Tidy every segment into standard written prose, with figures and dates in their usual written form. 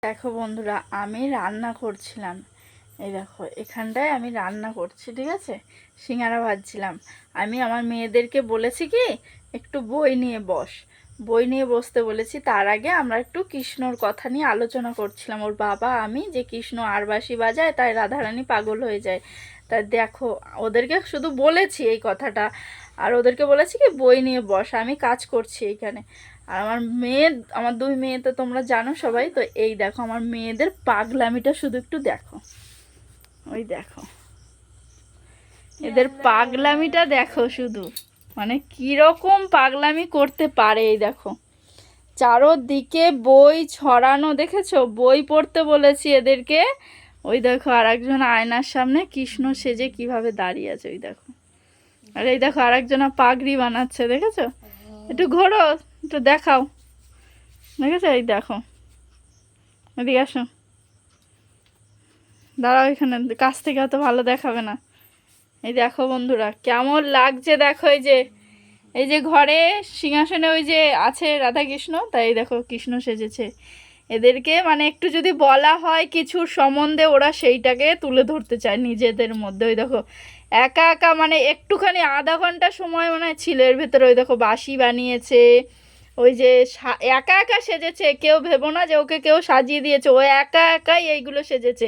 দেখো বন্ধুরা, আমি রান্না করছিলাম। এই দেখো, এখানটায় আমি রান্না করছি, ঠিক আছে। সিঙ্গারা ভাজছিলাম। আমি আমার মেয়েদেরকে বলেছি কি, একটু বই নিয়ে বস, বই নিয়ে বসতে বলেছি। তার আগে আমরা একটু কৃষ্ণর কথা নিয়ে আলোচনা করছিলাম, ওর বাবা আমি, যে কৃষ্ণ আরবাসি বাজায় তাই রাধারানী পাগল হয়ে যায়। তা দেখো, ওদেরকে শুধু বলেছি এই কথাটা, আর ওদেরকে বলেছি কি বই নিয়ে বস, আমি কাজ করছি এইখানে। আর আমার মেয়ে, আমার দুই মেয়ে তো তোমরা জানো সবাই, তো এই দেখো আমার মেয়েদের পাগলামিটা শুধু একটু দেখো। ওই দেখো, এদের পাগলামিটা দেখো শুধু, মানে কিরকম পাগলামি করতে পারে। এই দেখো, চারোদিকে বই ছড়ানো, দেখেছো? বই পড়তে বলেছি এদেরকে। ওই দেখো, আর একজন আয়নার সামনে কৃষ্ণ সেজে কিভাবে দাঁড়িয়ে আছে, ওই দেখো। আর এই দেখো, আর একজনা পাগড়ি বানাচ্ছে, দেখেছো? একটু ঘোরো, একটু দেখাও, দেখেছো? এই দেখো, এদিকে আসো, দাঁড়াও এখানে, কাছ থেকে অত ভালো দেখাবে না। এই দেখো বন্ধুরা, কেমন লাগছে দেখো। এই যে ঘরে সিংহাসনে ওই যে আছে রাধা কৃষ্ণ, তাই দেখো কৃষ্ণ সেজেছে। এদেরকে মানে একটু যদি বলা হয় কিছুর সম্বন্ধে, ওরা সেইটাকে তুলে ধরতে চায় নিজেদের মধ্যে। ওই দেখো, একা একা মানে একটুখানি আধা ঘন্টা সময় মনে হয় ছিল এর ভেতরে। ওই দেখো, বাঁশি বানিয়েছে, ওই যে একা একা সেজেছে। কেউ ভেবো না যে ওকে কেউ সাজিয়ে দিয়েছে, ও একা একাই এইগুলো সেজেছে।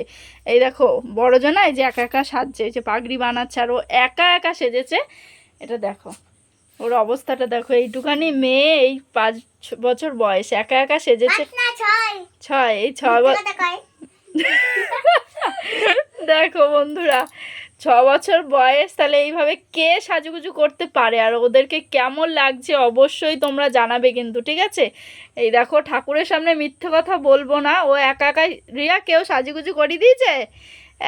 এই দেখো বড়জনা এই যে একা একা সাজছে, এই যে পাগড়ি বানাচ্ছে, আর ও একা একা সেজেছে। এটা দেখো, ওর অবস্থাটা দেখো। এইটুখানি মেয়ে, এই 5 বছর বয়স, একা একা সেজেছে। 6, এই 6 বছর। দেখো বন্ধুরা, 6 বছর বয়স, তাহলে এইভাবে কে সাজুগুজু করতে পারে? আর ওদেরকে কেমন লাগছে অবশ্যই তোমরা জানাবে কিন্তু, ঠিক আছে। এই দেখো, ঠাকুরের সামনে মিথ্যে কথা বলবো না, ও একা একাই, রিয়া কেউ সাজুগুজু করিয়ে দিয়েছে?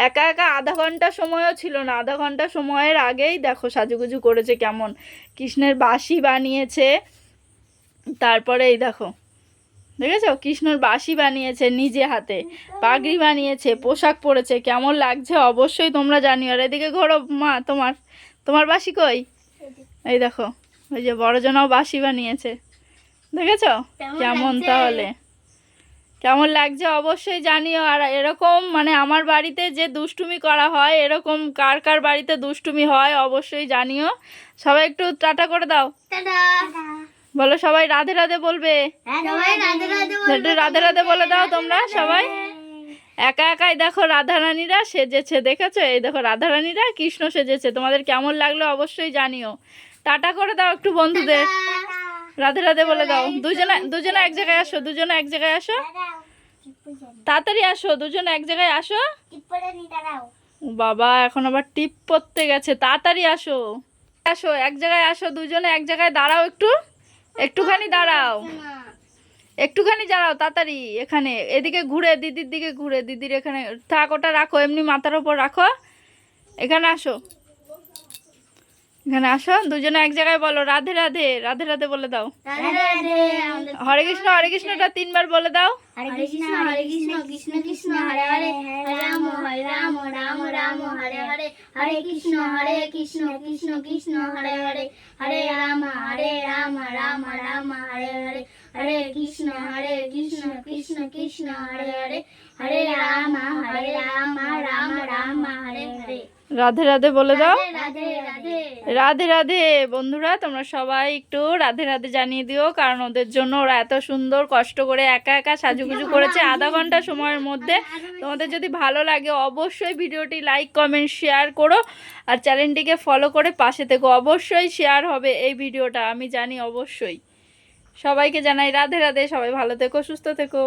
একা একা আধা ঘন্টা সময়ও ছিল না, আধা ঘন্টা সময়ের আগেই দেখো সাজুগুজু করেছে কেমন। কৃষ্ণের বাঁশি বানিয়েছে, তারপরে এই দেখো, দেখেছো? কৃষ্ণর বাঁশি বানিয়েছে নিজে হাতে, পাগড়ি বানিয়েছে, পোশাক পরেছে, কেমন লাগছে অবশ্যই তোমরা জানিও। আর এদিকে ঘোরো মা, তোমার তোমার বাঁশি কই? এই দেখো, ওই যে বড়জনাও বাঁশি বানিয়েছে, দেখেছো কেমন? তাহলে কেমন লাগছে অবশ্যই জানিও। আর এরকম মানে আমার বাড়িতে যে দুষ্টুমি করা হয়, এরকম কার কার বাড়িতে দুষ্টুমি হয় অবশ্যই জানিও। সবাই একটু টাটা করে দাও, বলো সবাই রাধে রাধে বলবে, একটু রাধে রাধে বলে দাও তোমরা সবাই। একা একাই দেখো রাধারানীরা সেজেছে, দেখেছো? এই দেখো রাধারানীরা কৃষ্ণ সেজেছে। তোমাদের কেমন লাগলো অবশ্যই জানিও। টাটা করে দাও একটু বন্ধুদের, রাধে রাধে বলে দাও। দুজনে এক জায়গায় আসো, দুজনে এক জায়গায় আসো, তাড়াতাড়ি আসো, দুজনে এক জায়গায় আসো। বাবা, এখন আবার টিপ পড়তে গেছে, তাড়াতাড়ি আসো, আসো এক জায়গায় আসো, দুজনে এক জায়গায় দাঁড়াও, একটুখানি দাঁড়াও, একটুখানি দাঁড়াও তাড়াতাড়ি। এখানে এদিকে ঘুরে, দিদির দিকে ঘুরে, দিদির এখানে থাক, ওটা রাখো এমনি মাথার ওপর রাখো। এখানে আসো, এখানে আসো, দুজনে এক জায়গায় বলো রাধে রাধে, রাধে রাধে বলে দাও। হরে কৃষ্ণ, হরে কৃষ্ণটা 3 বার বলে দাও। হরে কৃষ্ণ, হরে কৃষ্ণ, কৃষ্ণ কৃষ্ণ হরে হরে, হরে রাম, রাম রাম হরে হরে, হরে কৃষ্ণ, কৃষ্ণ কৃষ্ণ হরে হরে, হরে রাম, রাম রাম হরে হরে, হরে কৃষ্ণ, কৃষ্ণ কৃষ্ণ হরে হরে, হরে রাম, রাম রাম হরে হরে। রাধে রাধে বলে দাও। রাধে রাধে, রাধে রাধে। বন্ধুরা তোমরা সবাই একটু রাধে রাধে জানিয়ে দিও, কারণ ওদের জন্য ওরা এত সুন্দর কষ্ট করে একা একা সাজুগুজু করেছে আধা ঘন্টা সময়ের মধ্যে। তোমাদের যদি ভালো লাগে অবশ্যই ভিডিওটি লাইক কমেন্ট শেয়ার করো, আর চ্যানেলটিকে ফলো করে পাশে থেকো। অবশ্যই শেয়ার হবে এই ভিডিওটা, আমি জানি অবশ্যই। সবাইকে জানাই রাধে রাধে, সবাই ভালো থেকো, সুস্থ থেকো।